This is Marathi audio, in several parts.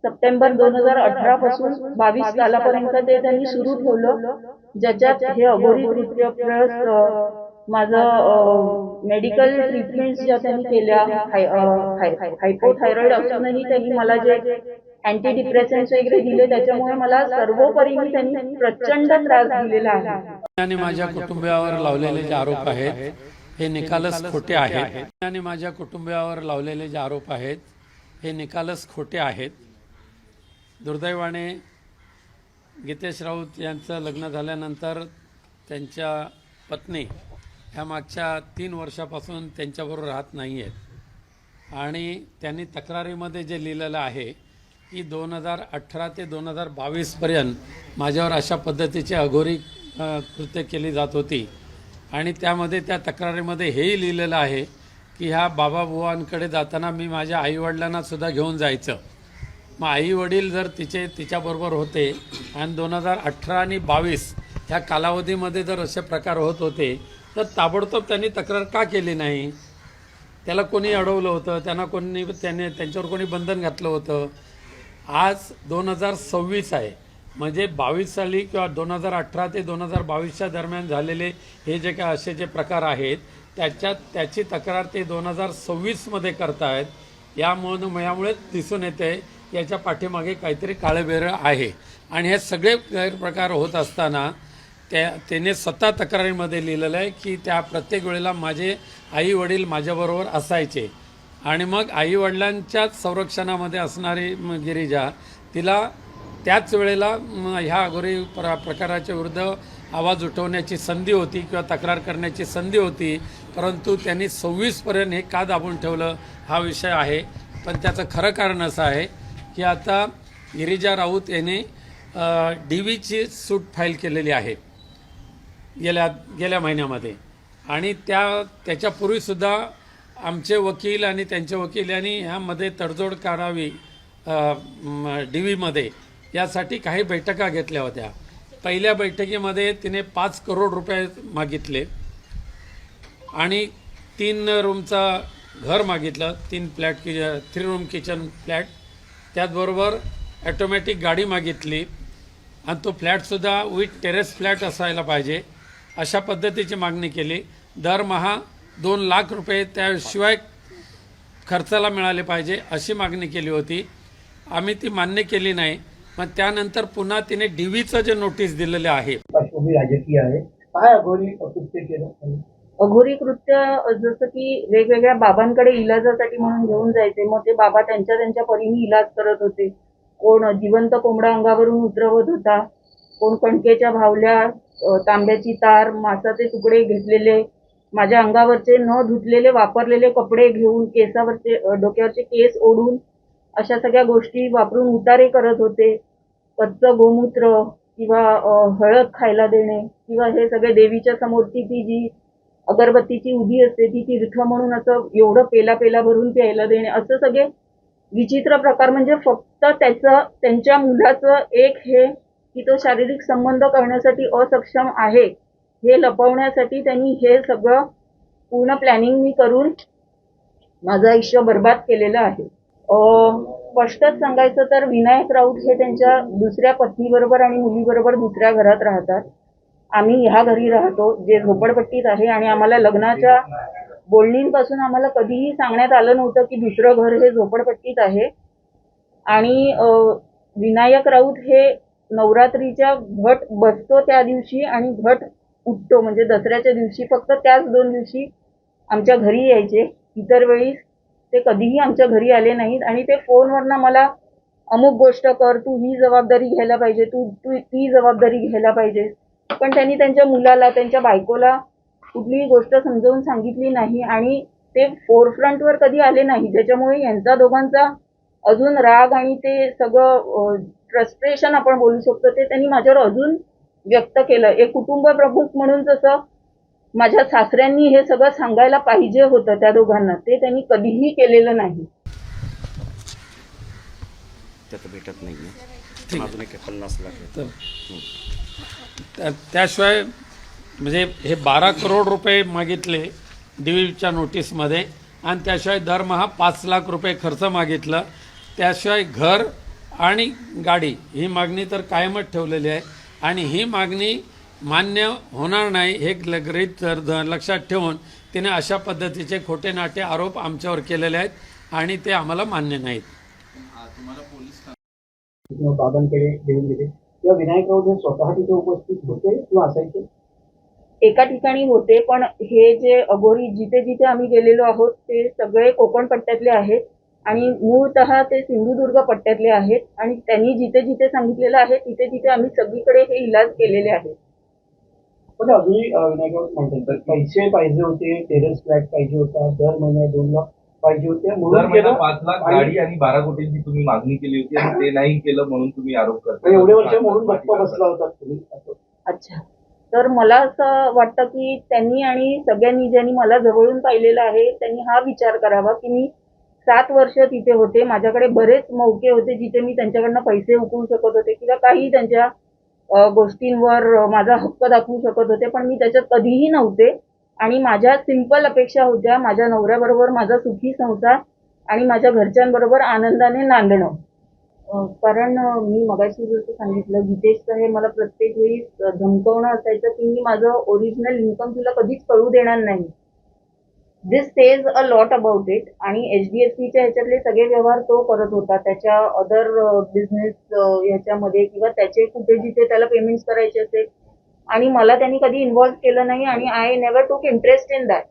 सप्टेंबर 2018 पासून 22 सालापर्यंत ते त्यांनी सुरू ठेवलं, ज्याच्यात हे अघोरी कृत्य प्लस माझं मेडिकल ट्रीटमेंट ज्या त्यांनी केल्या, हायपोथायरॉइड असूनही त्यांनी मला जे अँटी डिप्रेसन्स वगैरे दिले, त्याच्यामुळे मला सर्वोपरी त्यांनी प्रचंड त्रास दिलेला आहे. आणि माझ्या कुटुंबियावर लावलेले जे आरोप आहेत हे निकालच खोटे आहेत. आणि माझ्या कुटुंबियावर लावलेले जे आरोप आहेत हे निकालच खोटे आहेत. दुर्दैवाने गीतेश राऊत यांचं लग्न झाल्यानंतर त्यांच्या पत्नी ह्या मागच्या 3 वर्षापासून त्यांच्याबरोबर राहत नाही आहेत आणि त्यांनी तक्रारीमध्ये जे लिहिलेलं आहे की 2018 ते 2022पर्यंत माझ्यावर अशा पद्धतीची अघोरी कृत्य केली जात होती आणि त्यामध्ये त्या तक्रारीमध्ये हेही लिहिलेलं आहे की ह्या बाबाबुवांकडे जाताना मी माझ्या आईवडिलांना सुद्धा घेऊन जायचं. मग आईवडील जर तिच्याबरोबर होते आणि 2018 आणि 22 ह्या कालावधीमध्ये जर असे प्रकार होत होते तर ताबडतोब त्यांनी तक्रार का केली नाही? त्याला कोणी अडवलं होतं? त्यांच्यावर कोणी बंधन घातलं होतं? आज 2026 आहे, म्हणजे 22 साली किंवा 2018 ते 2022च्या दरम्यान झालेले हे जे काय असे जे प्रकार आहेत त्याची तक्रार ते 2026मध्ये करतायत. यामुळे दिसून येते याच्या पाठीमागे काहीतरी काळबेरं आहे. आणि हे सगळे गैरप्रकार होत असताना त्याने स्वतः तक्रारीमध्ये लिहिलेलं आहे की त्या प्रत्येक वेळेला माझे आई वडील माझ्याबरोबर असायचे आणि मग आईवडिलांच्याच संरक्षणामध्ये असणारी गिरिजा तिला त्याच वेळेला ह्या अघोरी प्रकाराच्या विरुद्ध आवाज उठवण्याची संधी होती किंवा तक्रार करण्याची संधी होती, परंतु त्यांनी 26पर्यंत हे का दाबून ठेवलं हा विषय आहे. पण त्याचं खरं कारण असं आहे की आता गिरिजा राऊत यांनी DVची सूट फाईल केलेली आहे गेल्या महिन्यामध्ये आणि त्याच्यापूर्वीसुद्धा आमचे वकील आणि त्यांचे वकील यांनी ह्यामध्ये तडजोड करावी DVमध्ये यासाठी काही बैठका घेतल्या होत्या. पहिल्या बैठकीमध्ये तिने 5 करोड रुपये मागितले आणि 3 रूमचा घर मागितलं, 3 रूम किचन फ्लॅट, त्याचबरोबर ॲटोमॅटिक गाडी मागितली आणि तो फ्लॅटसुद्धा विथ टेरेस फ्लॅट असायला पाहिजे अशा पद्धतीची मागणी केली. दरमहा 2 लाख रुपये त्याशिवाय खर्चाला मिळाले पाहिजे अशी मागणी केली होती. आम्ही ती मान्य केली नाही. मग त्यानंतर पुन्हा तिने DVचं जे नोटीस दिलेले आहे राजकीय आहे. काय अघोरी कृत्य केलं? अघोरी कृत्य जसं की वेगवेगळ्या बाबांकडे इलाजासाठी म्हणून घेऊन जायचे. मग ते बाबा त्यांच्या परीने इलाज करत होते. कोण जिवंत कोंबडा अंगावरून उतरवत होता, कोण कणकेच्या भावल्या, तांब्याची तार, मासाचे तुकडे घेतलेले, माझ्या अंगावरचे न धुतलेले वापरलेले कपडे घेऊन डोक्यावरचे केस ओढून अशा सगळ्या गोष्टी वापरून उतारे करत होते. कच्चं गोमूत्र किंवा हळद खायला देणे किंवा हे सगळे देवीच्या समोरची ती जी अगरबत्तीची उदी असते ती तीर्थ म्हणून असं एवढं पेला भरून प्यायला देणे, असं सगळे विचित्र प्रकार. म्हणजे फक्त त्यांच्या मुलाचं एक हे की तो शारीरिक संबंध करण्यासाठी असक्षम आहे हे लपवण्यासाठी त्यांनी हे सगळं पूर्ण प्लॅनिंग मी करून माझं आयुष्य बर्बाद केलेलं आहे. स्पष्टच सांगायचं तर विनायक राऊत हे त्यांच्या दुसऱ्या पत्नीबरोबर आणि मुलीबरोबर दुसऱ्या घरात राहतात. आम्ही ह्या घरी राहतो जे झोपडपट्टीत आहे आणि आम्हाला लग्नाच्या बोलणींपासून आम्हाला कधीही सांगण्यात आलं नव्हतं की दुसरं घर हे झोपडपट्टीत आहे. आणि विनायक राऊत हे नवरात्रीच्या घट बसतो त्या दिवशी आणि घट उठतो म्हणजे दसऱ्याच्या दिवशी फक्त त्याच 2 दिवशी आमच्या घरी यायचे. इतर वेळी ते कधीही आमच्या घरी आले नाहीत आणि ते फोनवरनं मला अमुक गोष्ट कर, तू ही जबाबदारी घ्यायला पाहिजे, तू ती जबाबदारी घ्यायला पाहिजे. पण त्यांनी त्यांच्या मुलाला, त्यांच्या बायकोला कुठलीही गोष्ट समजावून सांगितली नाही आणि ते फोरफ्रंटवर कधी आले नाही, ज्याच्यामुळे यांचा दोघांचा अजून राग आणि ते सगळं फ्रस्ट्रेशन आपण बोलू शकतो ते त्यांनी माझ्यावर अजून व्यक्त केलं. एक कुटुंब प्रमुख म्हणून जसं माझ्या सासऱ्यांनी हे सगळं सांगायला पाहिजे होतं त्या दोघांना, ते त्यांनी कधीही केलेलं नाही. भेटत नाही अजून 50 लाख. त्याशिवाय म्हणजे हे 12 करोड रुपये मागितले DVच्या नोटीसमध्ये आणि त्याशिवाय दरमहा 5 लाख रुपये खर्च मागितला. त्याशिवाय घर आणि गाडी ही मागणी तर कायमच ठेवलेली आहे आणि ही मागणी मान्य होणार नाही हे गृहीत लक्षात ठेवून तिने अशा पद्धतीचे खोटे नाटे आरोप आमच्यावर केलेले आहेत आणि ते आम्हाला मान्य नाहीत. बाबांकडे घेऊन गेले किंवा विनायक राऊत हे स्वतः तिथे उपस्थित होते किंवा असायचे? एका ठिकाणी होते, पण हे जे अघोरी जिथे जिथे आम्ही गेलेलो आहोत ते सगळे कोकण पट्ट्यातले आहेत आणि मूळतः ते सिंधुदुर्ग पट्ट्यातले आहेत आणि त्यांनी जिथे जिथे सांगितलेलं आहे तिथे तिथे आम्ही सगळीकडे हे इलाज केलेले आहेत. पण अजूनही विनायक राऊत म्हणतात तर पैसे पाहिजे होते, टेरेस फ्लॅट पाहिजे होता, दर महिन्यात 2 लाख पाहिजे होते दर म्हणून महिना केलं. 5 लाख गाडी आणि 12 कोटींची तुम्ही मागणी केली होती आणि ते नाही केलं म्हणून तुम्ही आरोप करता. आणि एवढे वर्ष म्हणून गप्प बसला होता तुम्ही असं. अच्छा, तर मला असं वाटतं की त्यांनी आणि सगळ्यांनी ज्यांनी मला जवळून पाहिलेलं आहे त्यांनी हा विचार करावा की मी 7 वर्ष तिथे होते, माझ्याकडे बरेच मौके होते जिथे मी त्यांच्याकडनं पैसे उकळू शकत होते किंवा काही त्यांच्या गोष्टींवर माझा हक्क दाखवू शकत होते, पण मी त्याच्यात कधीही नव्हते आणि माझ्या सिंपल अपेक्षा होत्या माझ्या नवऱ्याबरोबर माझा सुखी संसार आणि माझ्या घरच्यांबरोबर आनंदाने नांदणं. कारण मी मगाशी जसं सांगितलं गीतेशचं हे मला प्रत्येक वेळी धमकवणं असायचं की मी माझं ओरिजिनल इन्कम तुला कधीच कळू देणार नाही. This says a lot about it. आणि HDFCच्या ह्याच्यातले सगळे व्यवहार तो करत होता त्याच्या अदर बिझनेस ह्याच्यामध्ये किंवा त्याचे कुठे जिथे त्याला पेमेंट्स करायचे असेल आणि मला त्यांनी कधी इन्व्हॉल्व केलं नाही आणि आय नेव्हर टूक interest in that.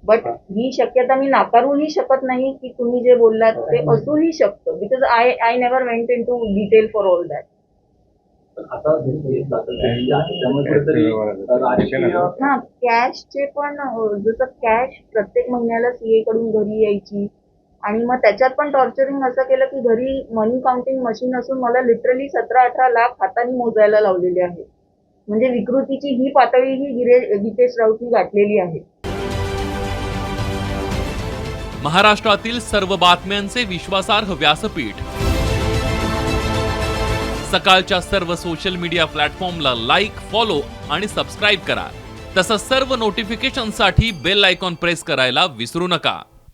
But he शक्यता मी नाकारूही शकत नाही की तुम्ही जे बोललात ते असूही शकतं because I never went into detail for all that. हा, कॅशचे पण जसं कॅश प्रत्येक महिन्याला CA कडून घरी यायची आणि मग त्याच्यात पण टॉर्चरिंग असं केलं की घरी मनी काउंटिंग मशीन असून मला लिटरली 17-18 लाख हाताने मोजायला लावलेले आहे. म्हणजे विकृतीची ही पातळी ही गीतेश राऊतनी गाठलेली आहे. महाराष्ट्रातील सर्व बातम्यांचे विश्वासार्ह व्यासपीठ सकाळच्या सर्व सोशल मीडिया प्लॅटफॉर्मला लाईक, फॉलो आणि सबस्क्राईब करा. तसंच सर्व नोटिफिकेशनसाठी बेल आयकॉन प्रेस करायला विसरू नका.